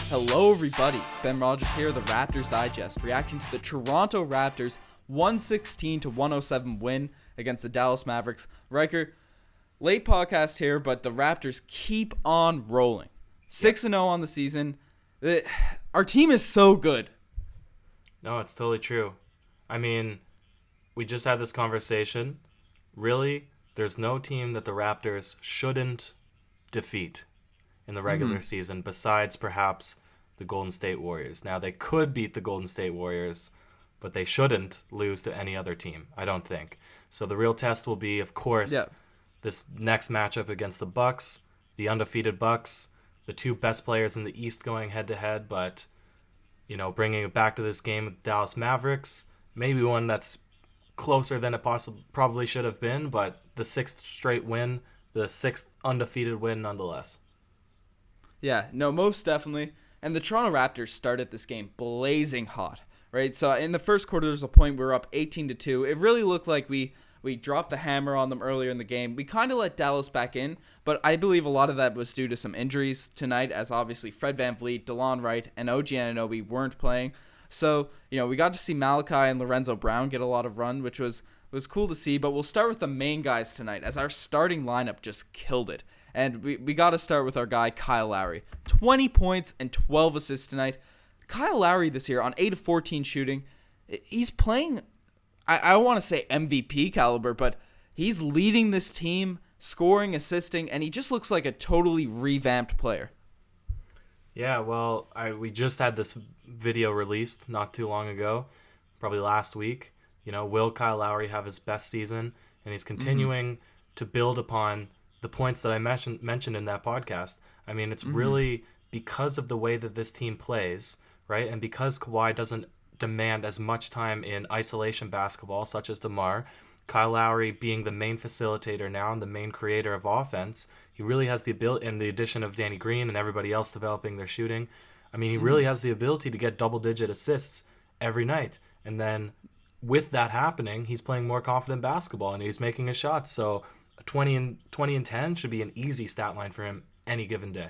Hello everybody, Ben Rogers here, the Raptors Digest, reacting to the Toronto Raptors 116-107 win against the Dallas Mavericks. Ryker, late podcast here, but the Raptors keep on rolling. 6-0 on the season. Our team is so good. No, it's totally true. I mean, we just had this conversation. Really, there's no team that the Raptors shouldn't defeat in the regular season besides perhaps the Golden State Warriors. Now, they could beat the Golden State Warriors, but they shouldn't lose to any other team, I don't think. So the real test will be, of course, this next matchup against the Bucks, the undefeated Bucks, the two best players in the East going head-to-head, but, you know, bringing it back to this game with Dallas Mavericks, maybe one that's closer than it probably should have been, but the sixth straight win, the sixth undefeated win nonetheless. Yeah, no, most definitely. And the Toronto Raptors started this game blazing hot, right? So in the first quarter, there's a point we were up 18-2. It really looked like we dropped the hammer on them earlier in the game. We kind of let Dallas back in, but I believe a lot of that was due to some injuries tonight, as obviously Fred VanVleet, DeLon Wright, and OG Anunoby weren't playing. So, you know, we got to see Malachi and Lorenzo Brown get a lot of run, which was cool to see. But we'll start with the main guys tonight, as our starting lineup just killed it. And we got to start with our guy, Kyle Lowry. 20 points and 12 assists tonight. Kyle Lowry this year on 8 of 14 shooting. He's playing, I don't want to say MVP caliber, but he's leading this team, scoring, assisting, and he just looks like a totally revamped player. Yeah, well, we just had this video released not too long ago, probably last week. You know, will Kyle Lowry have his best season? And he's continuing to build upon the points that I mentioned in that podcast. I mean, it's really because of the way that this team plays, right? And because Kawhi doesn't demand as much time in isolation basketball, such as DeMar, Kyle Lowry being the main facilitator now and the main creator of offense, he really has the ability, and the addition of Danny Green and everybody else developing their shooting, I mean, he really has the ability to get double-digit assists every night. And then with that happening, he's playing more confident basketball and he's making his shots. So 20 and 10 should be an easy stat line for him any given day.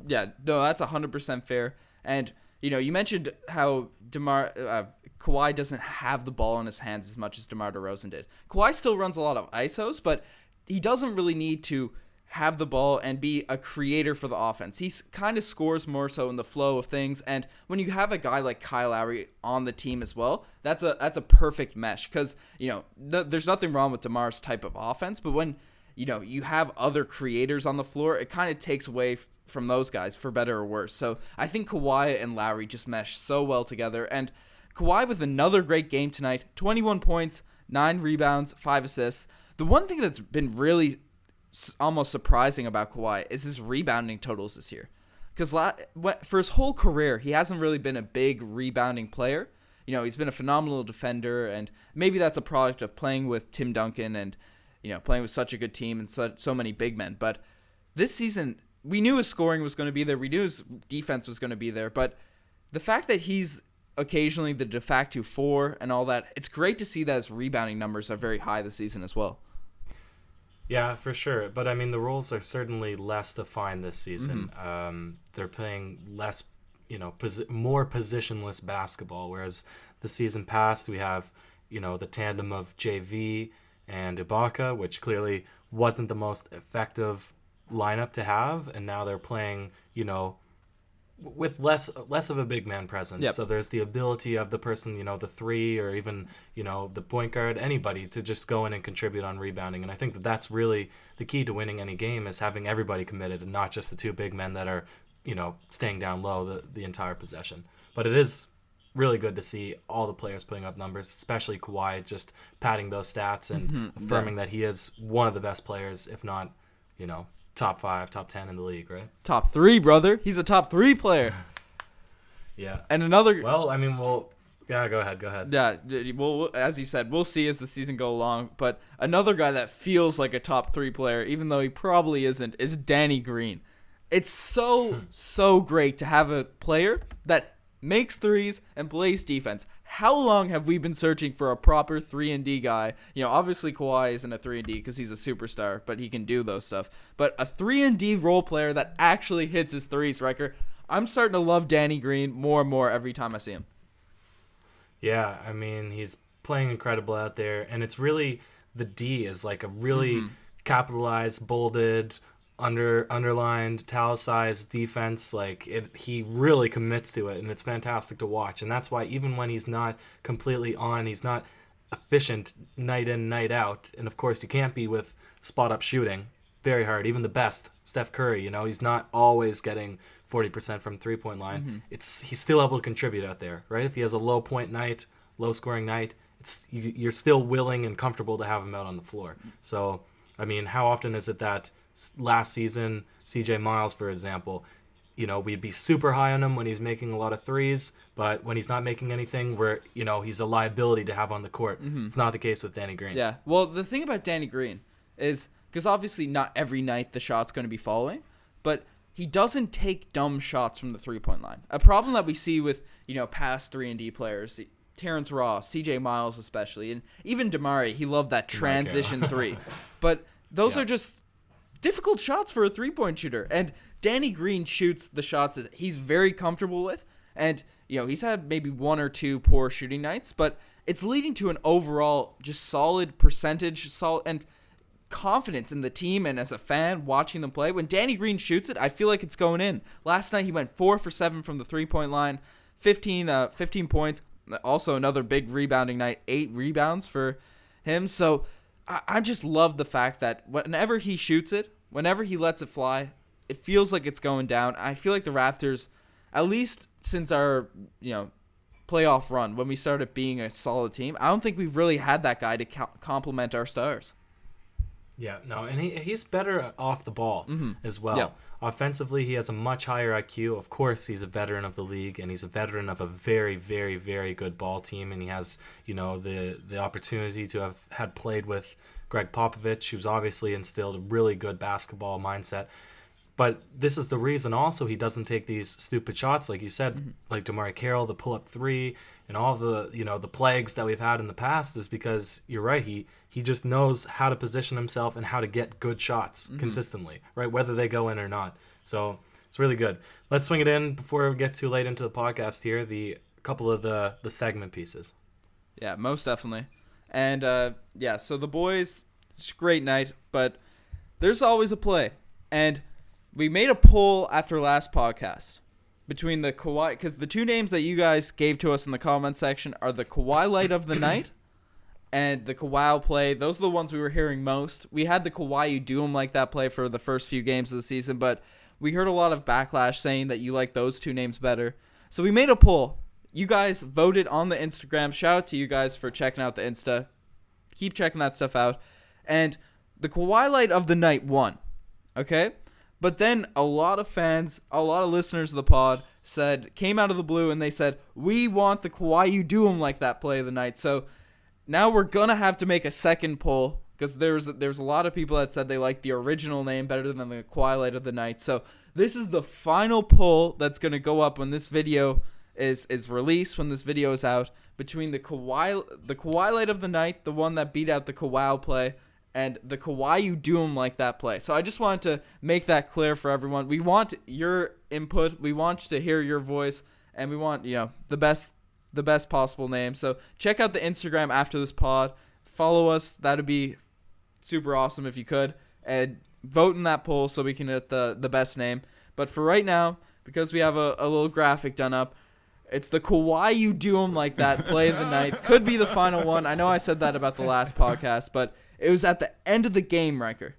Yeah, no, that's 100% fair. And, you know, you mentioned how Kawhi doesn't have the ball in his hands as much as DeMar DeRozan did. Kawhi still runs a lot of ISOs, but he doesn't really need to have the ball and be a creator for the offense. He kind of scores more so in the flow of things. And when you have a guy like Kyle Lowry on the team as well, that's a perfect mesh. Because, you know, there's nothing wrong with DeMar's type of offense, but when, you know, you have other creators on the floor, it kind of takes away from those guys, for better or worse. So I think Kawhi and Lowry just mesh so well together. And Kawhi with another great game tonight, 21 points, 9 rebounds, 5 assists. The one thing that's been really almost surprising about Kawhi is his rebounding totals this year. Because for his whole career, he hasn't really been a big rebounding player. You know, he's been a phenomenal defender, and maybe that's a product of playing with Tim Duncan and, you know, playing with such a good team and so many big men. But this season, we knew his scoring was going to be there. We knew his defense was going to be there. But the fact that he's occasionally the de facto 4 and all that, it's great to see that his rebounding numbers are very high this season as well. Yeah, for sure. But, I mean, the roles are certainly less defined this season. They're playing less, you know, more positionless basketball, whereas the season past we have, you know, the tandem of JV and Ibaka, which clearly wasn't the most effective lineup to have, and now they're playing, you know, with less of a big man presence. Yep. So there's the ability of the person, you know, the 3 or even, you know, the point guard, anybody to just go in and contribute on rebounding. And I think that that's really the key to winning any game, is having everybody committed and not just the 2 big men that are, you know, staying down low the entire possession. But it is really good to see all the players putting up numbers, especially Kawhi just padding those stats and affirming that he is one of the best players, if not, you know, top 5, top 10 in the league, right? Top 3, brother. He's a top 3 player. Yeah. And another... Well, I mean, yeah, go ahead. Yeah, well, as you said, we'll see as the season go along. But another guy that feels like a top 3 player, even though he probably isn't, is Danny Green. It's so great to have a player that makes threes and plays defense. How long have we been searching for a proper 3-and-D guy? You know, obviously Kawhi isn't a 3-and-D because he's a superstar, but he can do those stuff. But a 3-and-D role player that actually hits his threes, Ryker. I'm starting to love Danny Green more and more every time I see him. Yeah, I mean, he's playing incredible out there, and it's really the D is like a really capitalized, bolded, underlined, italicized defense. Like he really commits to it, and it's fantastic to watch. And that's why even when he's not completely on, he's not efficient night in, night out. And of course, you can't be with spot up shooting. Very hard. Even the best, Steph Curry, he's not always getting 40% from 3-point line. He's still able to contribute out there, right? If he has a low point night, low scoring night, you're still willing and comfortable to have him out on the floor. So, I mean, how often is it that last season, CJ Miles, for example, we'd be super high on him when he's making a lot of threes, but when he's not making anything, he's a liability to have on the court. It's not the case with Danny Green. Yeah. Well, the thing about Danny Green is, because obviously not every night the shot's going to be falling, but he doesn't take dumb shots from the 3-point line. A problem that we see with, past 3-and-D players, Terrence Ross, CJ Miles especially, and even DeMar, he loved that transition three. But those are just difficult shots for a 3-point shooter. And Danny Green shoots the shots that he's very comfortable with. And, he's had maybe 1 or 2 poor shooting nights, but it's leading to an overall just solid percentage, and confidence in the team and as a fan watching them play. When Danny Green shoots it, I feel like it's going in. Last night he went 4 for 7 from the 3-point line, 15 points. Also another big rebounding night, 8 rebounds for him. So I just love the fact that whenever he shoots it, whenever he lets it fly, it feels like it's going down. I feel like the Raptors, at least since our playoff run, when we started being a solid team, I don't think we've really had that guy to complement our stars. Yeah, no, and he's better off the ball as well. Yep. Offensively, he has a much higher IQ. Of course, he's a veteran of the league, and he's a veteran of a very, very, very good ball team, and he has, the opportunity to have had played with Greg Popovich, who's obviously instilled a really good basketball mindset. But this is the reason also he doesn't take these stupid shots, like you said, like DeMar Carroll, the pull-up three, and all the, the plagues that we've had in the past is because, you're right, he just knows how to position himself and how to get good shots consistently, right, whether they go in or not. So it's really good. Let's swing it in before we get too late into the podcast here, the couple of the segment pieces. Yeah, most definitely. And, so the boys, it's a great night, but there's always a play. And we made a poll after last podcast between the Kawhi, because the 2 names that you guys gave to us in the comment section are the Kawhi light of the night and the Kawhi play. Those are the ones we were hearing most. We had the Kawhi you do him like that play for the first few games of the season, but we heard a lot of backlash saying that you like those 2 names better. So we made a poll. You guys voted on the Instagram. Shout out to you guys for checking out the Insta. Keep checking that stuff out. And the Kawhi light of the night won. Okay? But then a lot of fans, a lot of listeners of the pod came out of the blue and they said, we want the Kawhi you do him like that play of the night. So now we're going to have to make a second poll because there's a lot of people that said they like the original name better than the Kawhi light of the night. So this is the final poll that's going to go up when this video is released, when this video is out, between the Kawhi light of the night, the one that beat out the Kawhi play, and the Kawhi you do him like that play. So I just wanted to make that clear for everyone. We want your input. We want to hear your voice, and we want the best possible name. So check out the Instagram after this pod. Follow us. That'd be super awesome if you could, and vote in that poll so we can get the best name. But for right now, because we have a little graphic done up, it's the Kawhi you do him like that play of the night. Could be the final one. I know I said that about the last podcast, but it was at the end of the game, Ryker.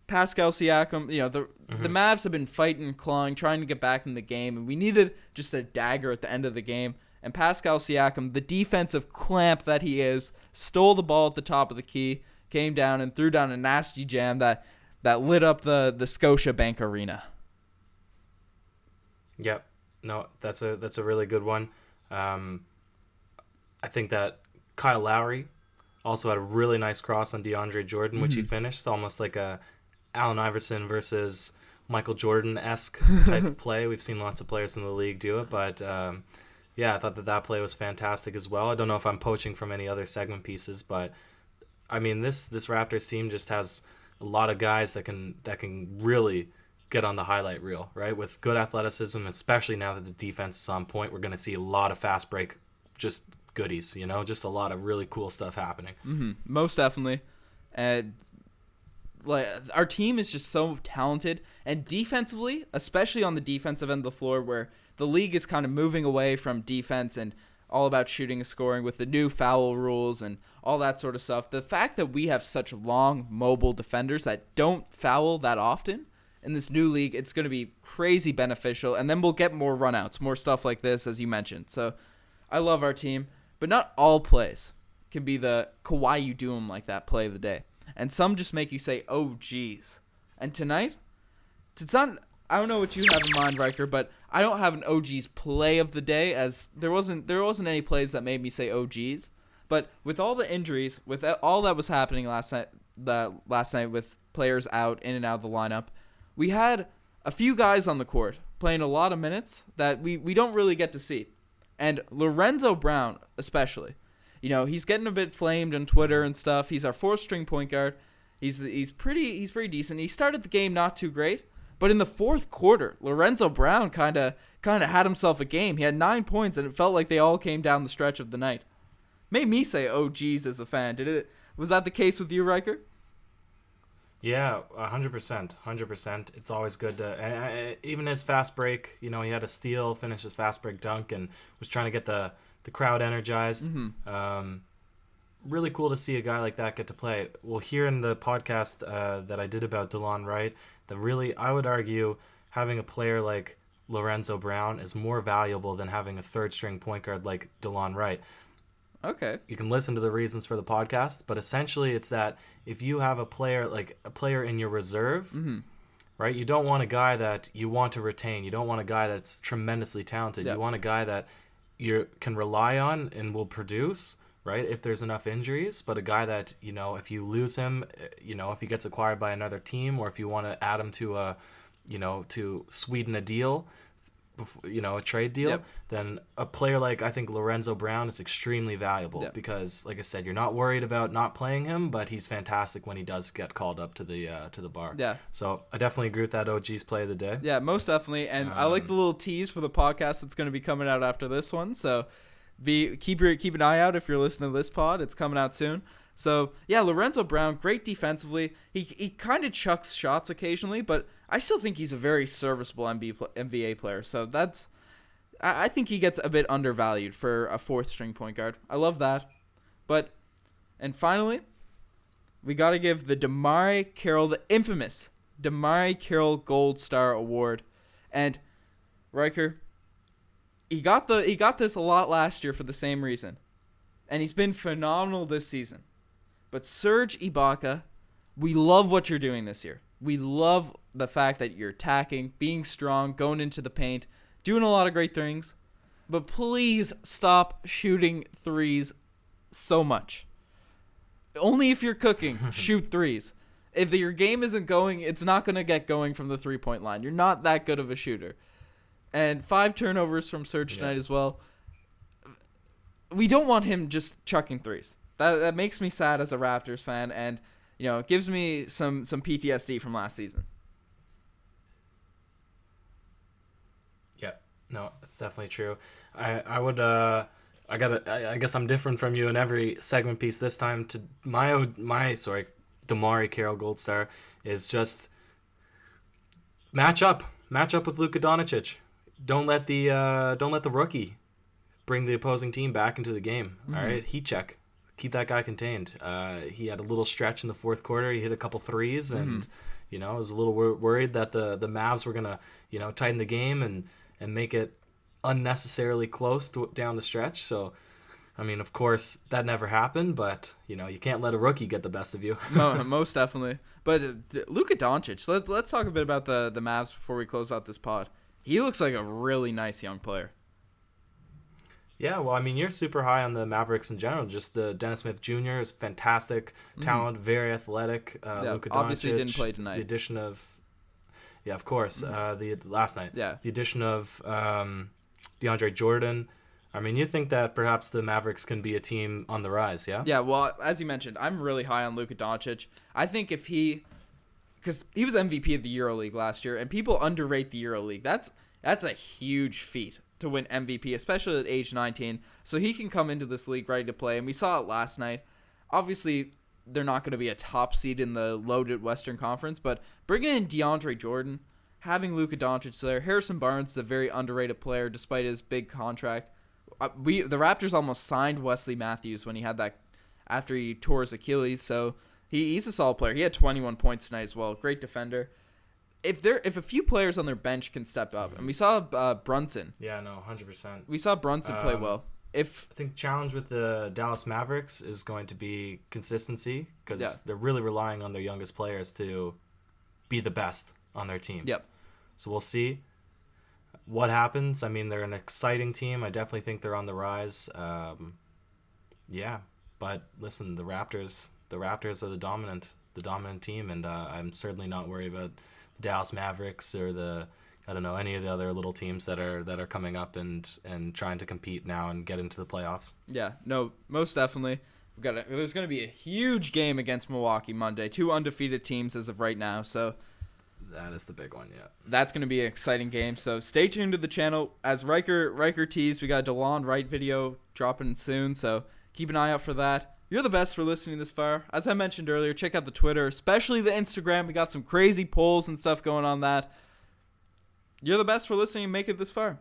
Pascal Siakam, the Mavs have been fighting, clawing, trying to get back in the game, and we needed just a dagger at the end of the game. And Pascal Siakam, the defensive clamp that he is, stole the ball at the top of the key, came down and threw down a nasty jam that lit up the Scotiabank Arena. Yep. No, that's a really good one. I think that Kyle Lowry also had a really nice cross on DeAndre Jordan, which he finished, almost like a Allen Iverson versus Michael Jordan-esque type of play. We've seen lots of players in the league do it, but I thought that play was fantastic as well. I don't know if I'm poaching from any other segment pieces, but I mean this Raptors team just has a lot of guys that can really get on the highlight reel, right? With good athleticism, especially now that the defense is on point, we're going to see a lot of fast break, just goodies, just a lot of really cool stuff happening. Most definitely. And like our team is just so talented, and defensively, especially on the defensive end of the floor, where the league is kind of moving away from defense and all about shooting and scoring with the new foul rules and all that sort of stuff. The fact that we have such long, mobile defenders that don't foul that often in this new league, it's going to be crazy beneficial. And then we'll get more runouts, more stuff like this, as you mentioned. So I love our team, but not all plays can be the Kawhi you do 'em like that play of the day. And some just make you say, oh, geez. And tonight, it's not... I don't know what you have in mind, Riker, but I don't have an OG's play of the day, as there wasn't any plays that made me say OG's. But with all the injuries, with all that was happening last night with players out, in and out of the lineup, we had a few guys on the court playing a lot of minutes that we don't really get to see. And Lorenzo Brown, especially, he's getting a bit flamed on Twitter and stuff. He's our fourth-string point guard. He's pretty decent. He started the game not too great. But in the fourth quarter, Lorenzo Brown kind of had himself a game. He had 9 points, and it felt like they all came down the stretch of the night. Made me say, "Oh, geez," as a fan. Was that the case with you, Riker? Yeah, 100%. 100%. It's always good to... even his fast break, he had a steal, finished his fast break dunk, and was trying to get the crowd energized. Really cool to see a guy like that get to play. Well, here in the podcast that I did about DeLon Wright, I would argue having a player like Lorenzo Brown is more valuable than having a third-string point guard like DeLon Wright. Okay. You can listen to the reasons for the podcast, but essentially it's that if you have a player in your reserve, right, you don't want a guy that you want to retain. You don't want a guy that's tremendously talented. Yep. You want a guy that you can rely on and will produce, right, if there's enough injuries, but a guy that, if you lose him, if he gets acquired by another team, or if you want to add him to to sweeten a deal, a trade deal, yep, then a player like, I think, Lorenzo Brown is extremely valuable, yep, because, like I said, you're not worried about not playing him, but he's fantastic when he does get called up to the bar. Yeah. So I definitely agree with that OG's play of the day. Yeah, most definitely. And I like the little tease for the podcast that's going to be coming out after this one. So keep an eye out if you're listening to this pod. It's coming out soon. So yeah, Lorenzo Brown, great defensively. He kind of chucks shots occasionally, but I still think he's a very serviceable NBA player. So I think he gets a bit undervalued for a fourth string point guard. I love that. And finally, we got to give the the infamous DeMarre Carroll Gold Star Award. And Riker, he got this a lot last year for the same reason. And he's been phenomenal this season. But Serge Ibaka, we love what you're doing this year. We love the fact that you're attacking, being strong, going into the paint, doing a lot of great things. But please stop shooting threes so much. Only if you're cooking, shoot threes. If your game isn't going, it's not going to get going from the three-point line. You're not that good of a shooter. And 5 turnovers from Serge tonight as well. We don't want him just chucking threes. That makes me sad as a Raptors fan, and it gives me some PTSD from last season. Yeah, no, that's definitely true. I guess I'm different from you in every segment piece this time. To DeMarre Carroll Gold Star is just match up with Luka Doncic. Don't let the rookie bring the opposing team back into the game. Mm-hmm. All right, heat check. Keep that guy contained. He had a little stretch in the fourth quarter. He hit a couple threes, and I was a little worried that the Mavs were gonna tighten the game and make it unnecessarily close down the stretch. So, I mean, of course, that never happened. But you can't let a rookie get the best of you. No, most definitely. But Luka Doncic. Let's talk a bit about the Mavs before we close out this pod. He looks like a really nice young player. Yeah, well, I mean, you're super high on the Mavericks in general. Just the Dennis Smith Jr. is fantastic talent, very athletic. Luka Doncic obviously didn't play tonight. The addition of, of course, the last night. Yeah. The addition of DeAndre Jordan. I mean, you think that perhaps the Mavericks can be a team on the rise, yeah? Yeah, well, as you mentioned, I'm really high on Luka Doncic. I think if he because he was MVP of the EuroLeague last year, and people underrate the EuroLeague. That's a huge feat to win MVP, especially at age 19. So he can come into this league ready to play, and we saw it last night. Obviously, they're not going to be a top seed in the loaded Western Conference, but bringing in DeAndre Jordan, having Luka Doncic there, Harrison Barnes is a very underrated player despite his big contract. The Raptors almost signed Wesley Matthews when he had that after he tore his Achilles, so he's a solid player. He had 21 points tonight as well. Great defender. If a few players on their bench can step up, and we saw Brunson. Yeah, no, 100%. We saw Brunson play well. I think challenge with the Dallas Mavericks is going to be consistency because they're really relying on their youngest players to be the best on their team. Yep. So we'll see what happens. I mean, they're an exciting team. I definitely think they're on the rise. Yeah, but listen, the Raptors are the dominant team, and I'm certainly not worried about the Dallas Mavericks or any of the other little teams that are coming up and trying to compete now and get into the playoffs. Yeah, no, most definitely. There's going to be a huge game against Milwaukee Monday. 2 undefeated teams as of right now, so that is the big one, yeah. That's going to be an exciting game. So stay tuned to the channel. As Ryker teased, we got a DeLon Wright video dropping soon, so keep an eye out for that. You're the best for listening this far. As I mentioned earlier, check out the Twitter, especially the Instagram. We got some crazy polls and stuff going on that. You're the best for listening and make it this far.